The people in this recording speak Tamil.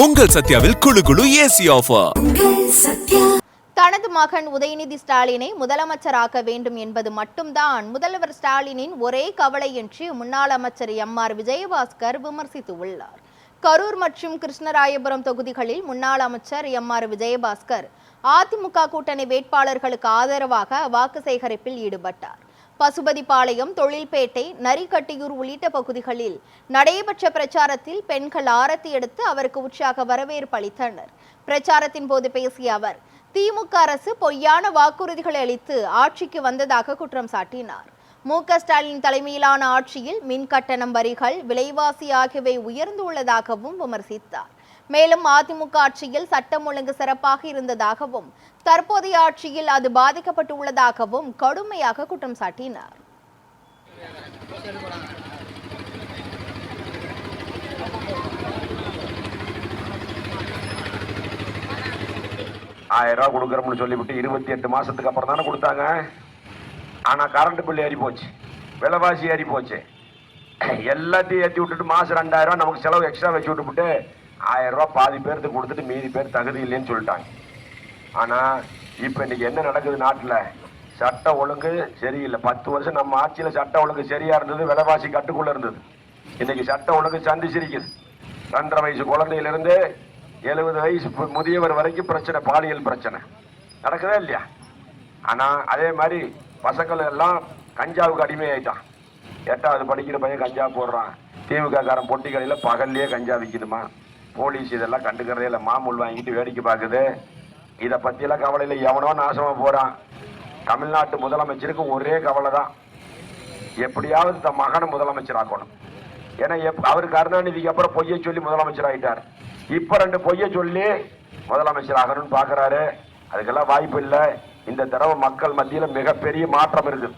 உங்கள் சத்யாவில் குளு குளு ஏசி ஆஃபர். தனது மகன் உதயநிதி ஸ்டாலினை முதலமைச்சராக்க வேண்டும் என்பது மட்டும்தான் முதல்வர் ஸ்டாலினின் ஒரே கவலை என்று முன்னாள் அமைச்சர் எம்.ஆர். விஜயபாஸ்கர் விமர்சித்துள்ளார். கரூர் மற்றும் கிருஷ்ணராயபுரம் தொகுதிகளில் முன்னாள் அமைச்சர் எம்.ஆர். விஜயபாஸ்கர் அதிமுக கூட்டணி வேட்பாளர்களுக்கு ஆதரவாக வாக்கு சேகரிப்பில் ஈடுபட்டார். பசுபதிபாளையம், தொழில்பேட்டை, நரிக்கட்டியூர் உள்ளிட்ட பகுதிகளில் நடைபெற்ற பிரச்சாரத்தில் பெண்கள் ஆரத்தி எடுத்து அவருக்கு உற்சாக வரவேற்பு அளித்தனர். பிரச்சாரத்தின் போது பேசிய அவர், திமுக அரசு பொய்யான வாக்குறுதிகளை அளித்து ஆட்சிக்கு வந்ததாக குற்றம் சாட்டினார். மு.க. ஸ்டாலின் தலைமையிலான ஆட்சியில் மின் கட்டணம், வரிகள், விலைவாசி ஆகியவை உயர்ந்துள்ளதாகவும் விமர்சித்தார். மேலும் அதிமுக ஆட்சியில் சட்டம் ஒழுங்கு சிறப்பாக இருந்ததாகவும் தற்போதைய ஆட்சியில் அது பாதிக்கப்பட்டுள்ளதாகவும் கடுமையாக குற்றம் சாட்டினார். ₹1000 கொடுக்கறோம்னு சொல்லிவிட்டு 28 மாசத்துக்கு அப்புறம் தானே கொடுத்தாங்க. ஆனா கரண்ட் பில் ஏறி போச்சு, விலைவாசி ஏறி போச்சு. எல்லாத்தையும் ஏற்றி விட்டுட்டு மாசம் 2000 நமக்கு செலவு எக்ஸ்ட்ரா வச்சு விட்டுவிட்டு ₹1000 பாதி பேருக்கு கொடுத்துட்டு மீதி பேர் தகுதி இல்லைன்னு சொல்லிட்டாங்க. ஆனா இப்ப இன்னைக்கு என்ன நடக்குது? நாட்டுல சட்ட ஒழுங்கு சரியில்லை. 10 வருஷம் நம்ம ஆட்சியில சட்ட ஒழுங்கு சரியா இருந்தது, விலைவாசி கட்டுக்குள்ள இருந்தது. இன்னைக்கு சட்ட ஒழுங்கு சந்தி சிரிக்குது. 2.5 வயசு குழந்தையிலிருந்து 70 வயசு முதியவர் வரைக்கும் பிரச்சனை, பாலியல் பிரச்சனை நடக்குதா இல்லையா? ஆனா அதே மாதிரி பசங்கள் எல்லாம் கஞ்சாவுக்கு அடிமையாயிட்டான். 8வது படிக்கிற பையன் கஞ்சா போடுறான். திமுக காரன் பொட்டி கடையில பகல்லையே கஞ்சா விற்கிதுமா. போலீஸ் இதெல்லாம் கண்டுக்கிறதே இல்லை, மாமூல் வாங்கிட்டு வேடிக்கை பார்க்குது. இதை பற்றியெல்லாம் கவலையில் எவனோ நாசமாக போகிறான். தமிழ்நாட்டு முதலமைச்சருக்கு ஒரே கவலை தான், எப்படியாவது தன் மகனை முதலமைச்சர் ஆக்கணும். ஏன்னா அவர் கருணாநிதிக்கு அப்புறம் பொய்யை சொல்லி முதலமைச்சர் ஆகிட்டார். இப்போ 2 பொய்யை சொல்லி முதலமைச்சர் ஆகணும்னு பார்க்குறாரு. அதுக்கெல்லாம் வாய்ப்பு இல்லை. இந்த தடவை மக்கள் மத்தியில் மிகப்பெரிய மாற்றம் இருக்குது.